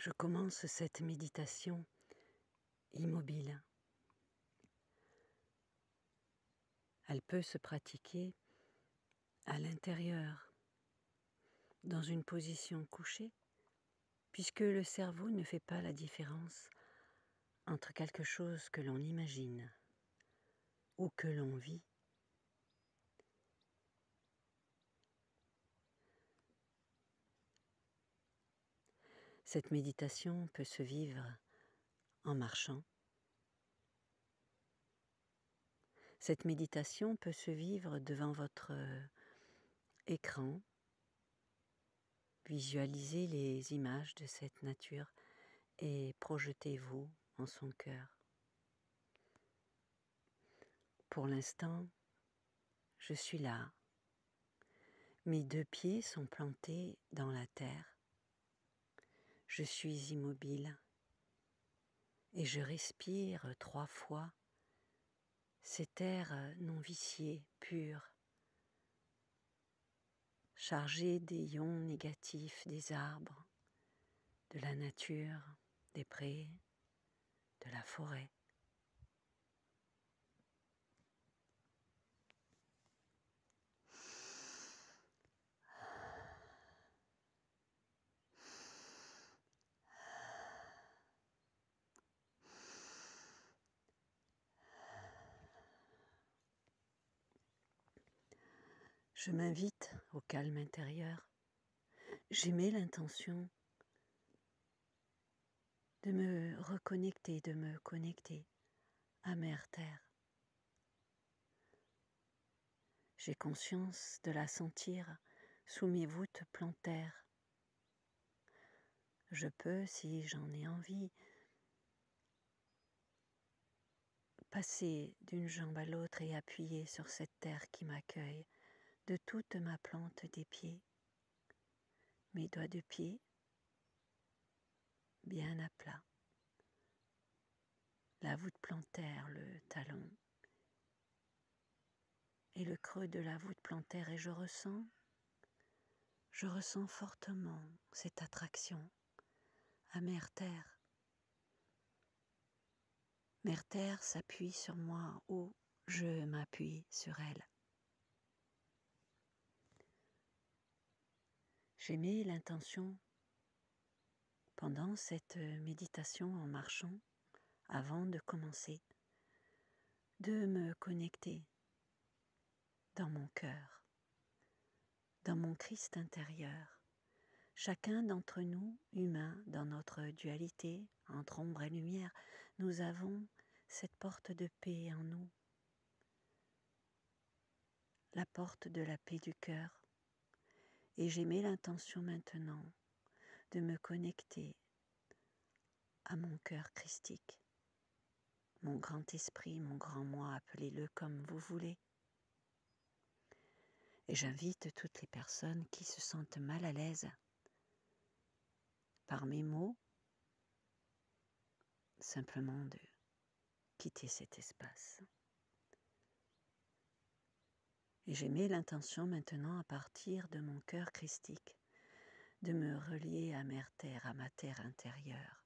Je commence cette méditation immobile. Elle peut se pratiquer à l'intérieur, dans une position couchée, puisque le cerveau ne fait pas la différence entre quelque chose que l'on imagine ou que l'on vit. Cette méditation peut se vivre en marchant. Cette méditation peut se vivre devant votre écran. Visualisez les images de cette nature et projetez-vous en son cœur. Pour l'instant, je suis là. Mes 2 pieds sont plantés dans la terre. Je suis immobile et je respire 3 fois cet air non vicié, pur, chargé des ions négatifs des arbres, de la nature, des prés, de la forêt. Je m'invite au calme intérieur. J'émets l'intention de me reconnecter, de me connecter à Mère Terre. J'ai conscience de la sentir sous mes voûtes plantaires. Je peux, si j'en ai envie, passer d'une jambe à l'autre et appuyer sur cette terre qui m'accueille de toute ma plante des pieds. Mes doigts de pied bien à plat. La voûte plantaire, le talon et le creux de la voûte plantaire et je ressens fortement cette attraction à Mère Terre. Mère Terre s'appuie sur moi ou je m'appuie sur elle. J'émets l'intention pendant cette méditation en marchant, avant de commencer, de me connecter dans mon cœur, dans mon Christ intérieur. Chacun d'entre nous, humains, dans notre dualité, entre ombre et lumière, nous avons cette porte de paix en nous, la porte de la paix du cœur. Et j'émets l'intention maintenant de me connecter à mon cœur christique, mon grand esprit, mon grand moi, appelez-le comme vous voulez. Et j'invite toutes les personnes qui se sentent mal à l'aise par mes mots, simplement de quitter cet espace. Et j'émets l'intention maintenant à partir de mon cœur christique, de me relier à Mère Terre, à ma terre intérieure.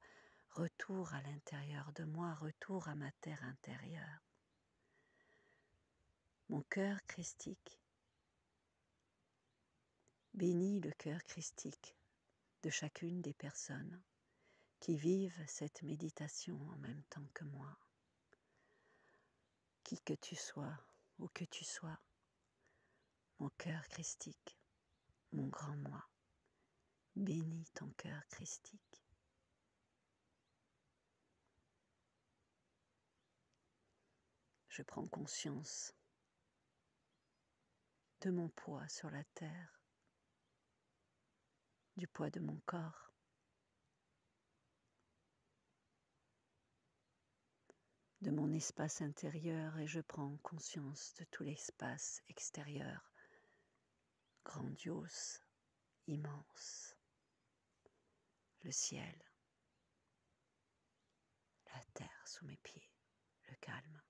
Retour à l'intérieur de moi, retour à ma terre intérieure. Mon cœur christique bénit le cœur christique de chacune des personnes qui vivent cette méditation en même temps que moi. Qui que tu sois, où que tu sois, mon cœur christique, mon grand moi, bénis ton cœur christique. Je prends conscience de mon poids sur la terre, du poids de mon corps, de mon espace intérieur et je prends conscience de tout l'espace extérieur, grandiose, immense, le ciel, la terre sous mes pieds, le calme,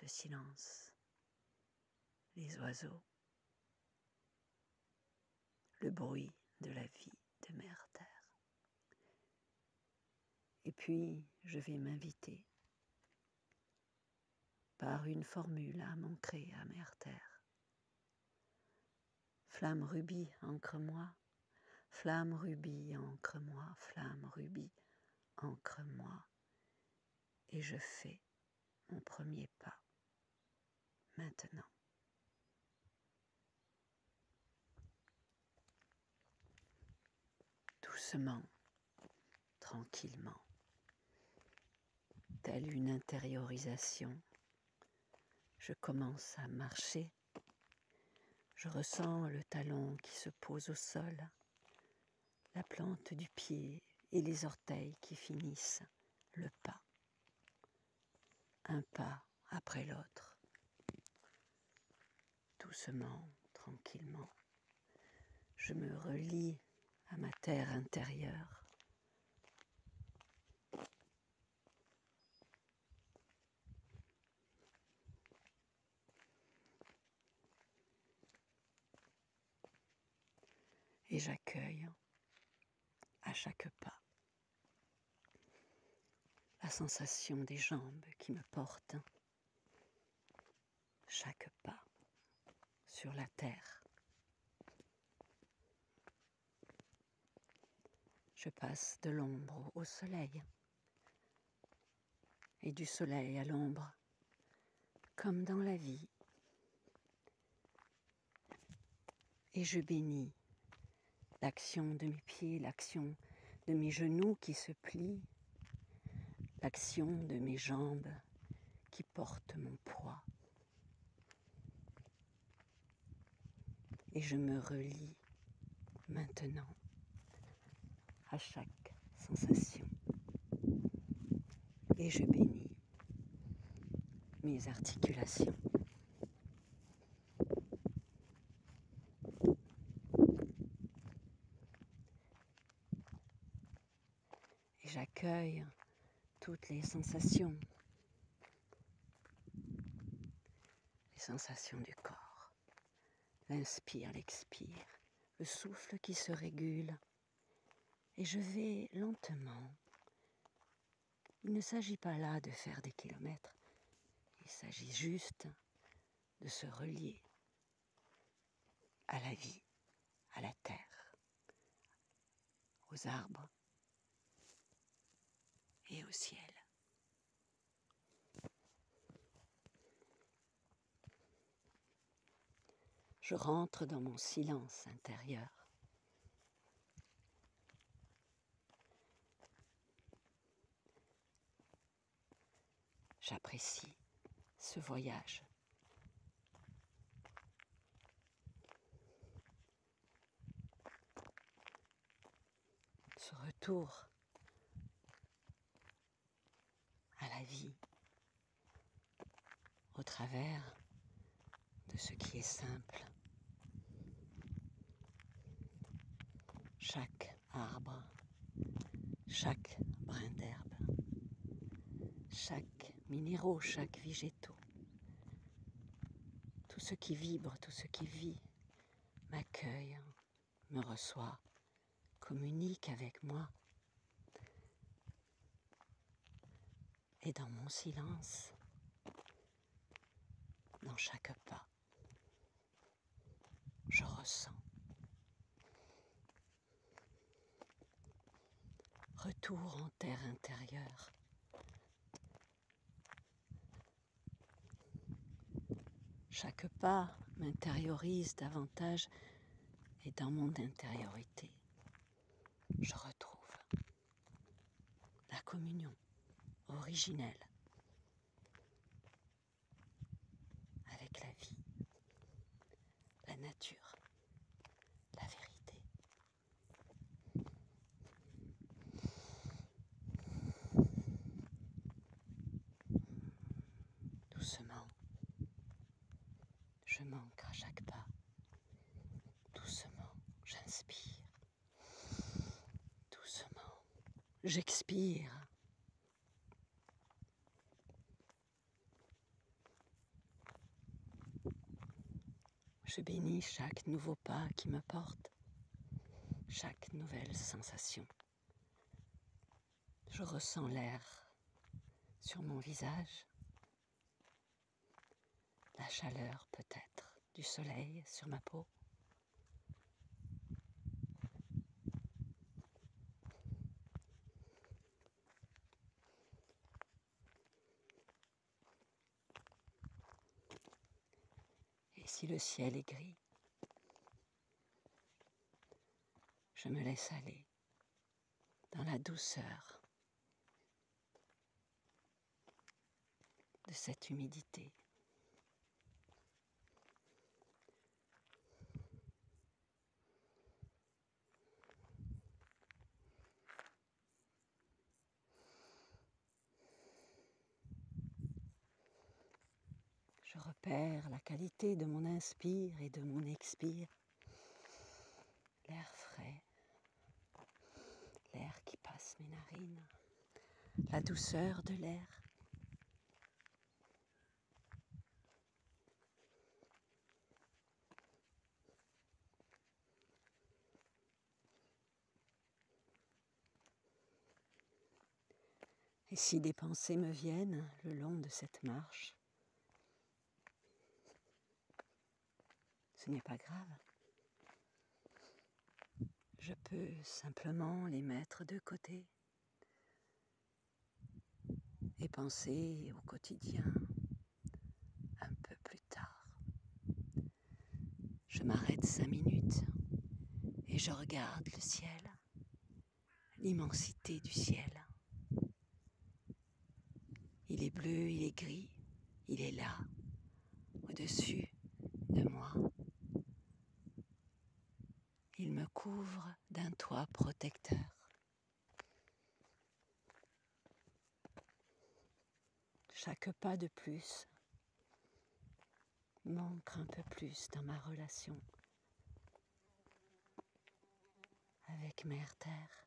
le silence, les oiseaux, le bruit de la vie de Mère Terre. Et puis, je vais m'inviter par une formule à m'ancrer à Mère Terre. Flamme rubis, ancre-moi, flamme rubis, ancre-moi, flamme rubis, ancre-moi. Et je fais mon premier pas, maintenant. Doucement, tranquillement, telle une intériorisation, je commence à marcher. Je ressens le talon qui se pose au sol, la plante du pied et les orteils qui finissent le pas. Un pas après l'autre, doucement, tranquillement, je me relie à ma terre intérieure. Et j'accueille à chaque pas la sensation des jambes qui me portent, chaque pas sur la terre. Je passe de l'ombre au soleil et du soleil à l'ombre, comme dans la vie. Et je bénis l'action de mes pieds, l'action de mes genoux qui se plient, l'action de mes jambes qui portent mon poids. Et je me relie maintenant à chaque sensation. Et je bénis mes articulations. Et j'accueille toutes les sensations du corps. L'inspire, l'expire, le souffle qui se régule. Et je vais lentement. Il ne s'agit pas là de faire des kilomètres. Il s'agit juste de se relier à la vie, à la terre, aux arbres et au ciel. Je rentre dans mon silence intérieur. J'apprécie ce voyage. Ce retour à la vie au travers de ce qui est simple. Chaque arbre, chaque brin d'herbe, chaque minéraux, chaque végétaux, tout ce qui vibre, tout ce qui vit, m'accueille, me reçoit, communique avec moi. Et dans mon silence, dans chaque pas, je ressens. Retour en terre intérieure. Chaque pas m'intériorise davantage et dans mon intériorité, je retrouve la communion originelle avec la vie, la nature, la vérité. Doucement, je m'ancre à chaque pas. Doucement, j'inspire. Doucement, j'expire. Je bénis chaque nouveau pas qui me porte, chaque nouvelle sensation. Je ressens l'air sur mon visage, la chaleur peut-être du soleil sur ma peau. Et si le ciel est gris, je me laisse aller dans la douceur de cette humidité. Je repère la qualité de mon inspire et de mon expire. L'air frais, l'air qui passe mes narines, la douceur de l'air. Et si des pensées me viennent le long de cette marche, ce n'est pas grave. Je peux simplement les mettre de côté et penser au quotidien un peu plus tard. Je m'arrête 5 minutes et je regarde le ciel, l'immensité du ciel. Il est bleu, il est gris, il est là, au-dessus de moi. Il me couvre d'un toit protecteur. Chaque pas de plus m'ancre un peu plus dans ma relation avec Mère Terre,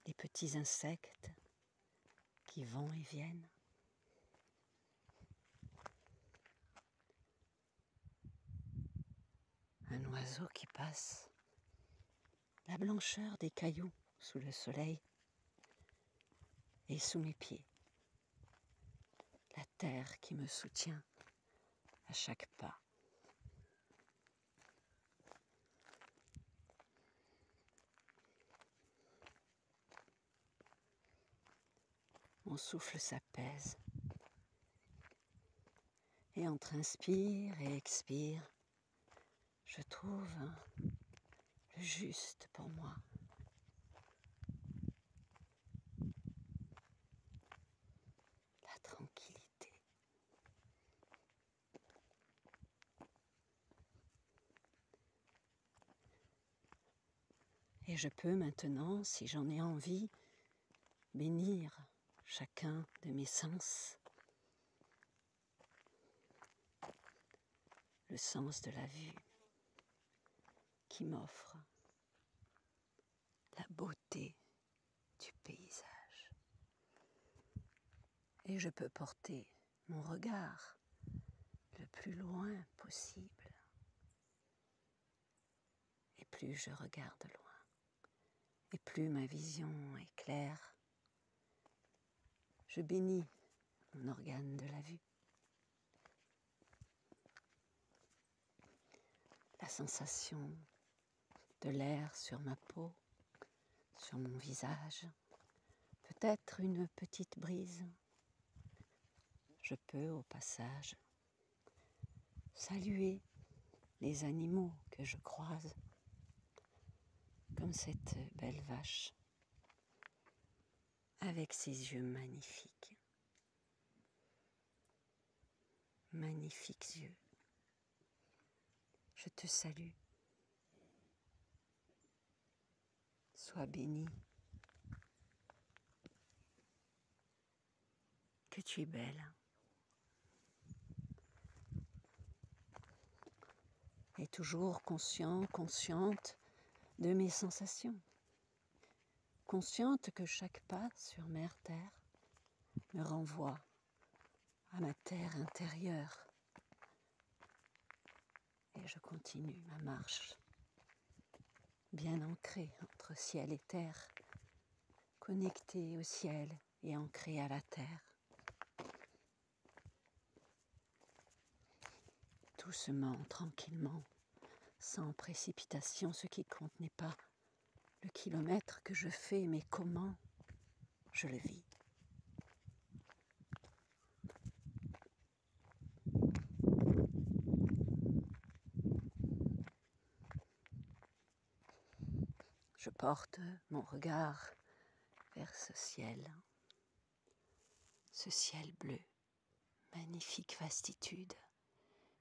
les petits insectes qui vont et viennent. Un oiseau qui passe, la blancheur des cailloux sous le soleil et sous mes pieds, la terre qui me soutient à chaque pas. Mon souffle s'apaise et entre inspire et expire, je trouve le juste pour moi. La tranquillité. Et je peux maintenant, si j'en ai envie, bénir chacun de mes sens. Le sens de la vue qui m'offre la beauté du paysage. Et je peux porter mon regard le plus loin possible. Et plus je regarde loin, et plus ma vision est claire, je bénis mon organe de la vue. La sensation de l'air sur ma peau, sur mon visage, peut-être une petite brise. Je peux au passage saluer les animaux que je croise, comme cette belle vache avec ses yeux magnifiques. Magnifiques yeux. Je te salue. Sois bénie. Que tu es belle. Et toujours conscient, consciente de mes sensations. Consciente que chaque pas sur Mère Terre me renvoie à ma terre intérieure. Et je continue ma marche, bien ancrée entre ciel et terre, connecté au ciel et ancré à la terre. Doucement, tranquillement, sans précipitation, ce qui compte n'est pas le kilomètre que je fais, mais comment je le vis. Je porte mon regard vers ce ciel bleu, magnifique vastitude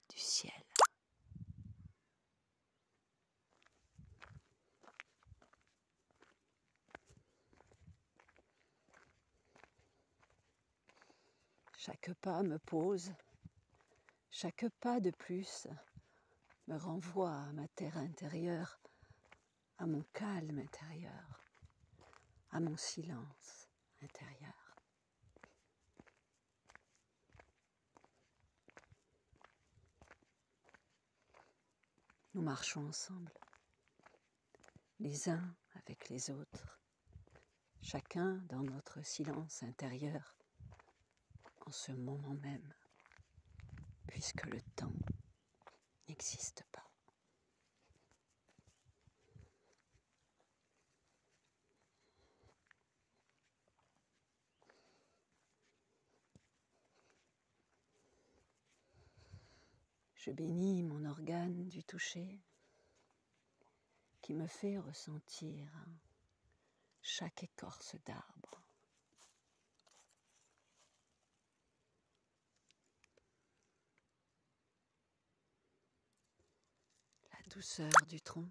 du ciel. Chaque pas me pose, chaque pas de plus me renvoie à ma terre intérieure, à mon calme intérieur, à mon silence intérieur. Nous marchons ensemble, les uns avec les autres, chacun dans notre silence intérieur, en ce moment même, puisque le temps n'existe pas. Je bénis mon organe du toucher qui me fait ressentir chaque écorce d'arbre. La douceur du tronc.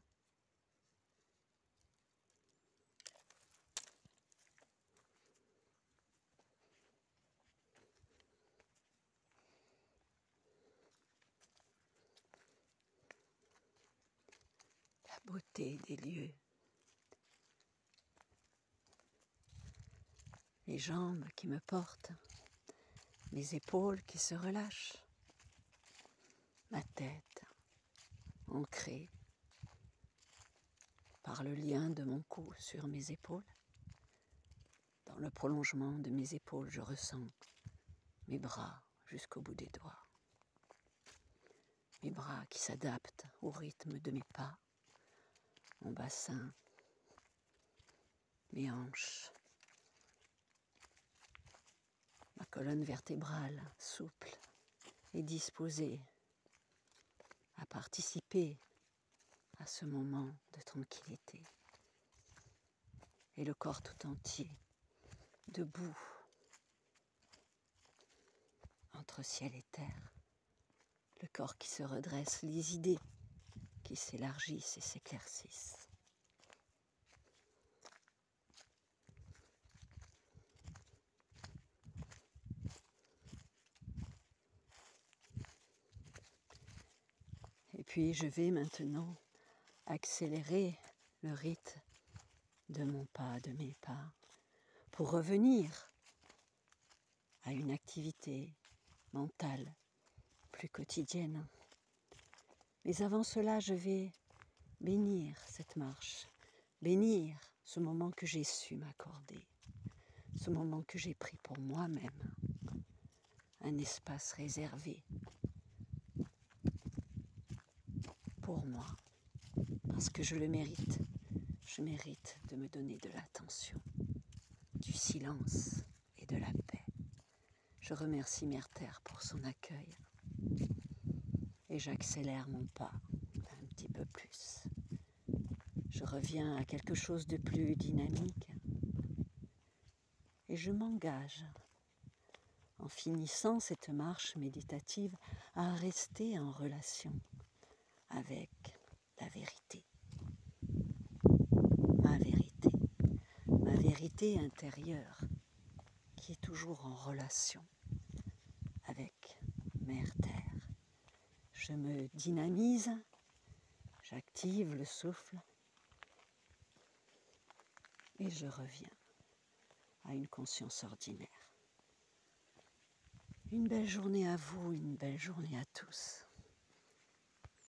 La beauté des lieux. Les jambes qui me portent, mes épaules qui se relâchent, ma tête ancrée par le lien de mon cou sur mes épaules. Dans le prolongement de mes épaules, je ressens mes bras jusqu'au bout des doigts. Mes bras qui s'adaptent au rythme de mes pas, mon bassin, mes hanches, ma colonne vertébrale souple et disposée à participer à ce moment de tranquillité. Et le corps tout entier, debout, entre ciel et terre. Le corps qui se redresse, les idées qui s'élargissent et s'éclaircissent. Et puis je vais maintenant accélérer le rythme de mon pas, de mes pas, pour revenir à une activité mentale plus quotidienne. Mais avant cela, je vais bénir cette marche, bénir ce moment que j'ai su m'accorder, ce moment que j'ai pris pour moi-même, un espace réservé pour moi, parce que je le mérite. Je mérite de me donner de l'attention, du silence et de la paix. Je remercie Mère Terre pour son accueil et j'accélère mon pas un petit peu plus. Je reviens à quelque chose de plus dynamique et je m'engage, en finissant cette marche méditative, à rester en relation avec la vérité. Ma vérité intérieure qui est toujours en relation avec Mère Terre. Je me dynamise, j'active le souffle et je reviens à une conscience ordinaire. Une belle journée à vous, une belle journée à tous.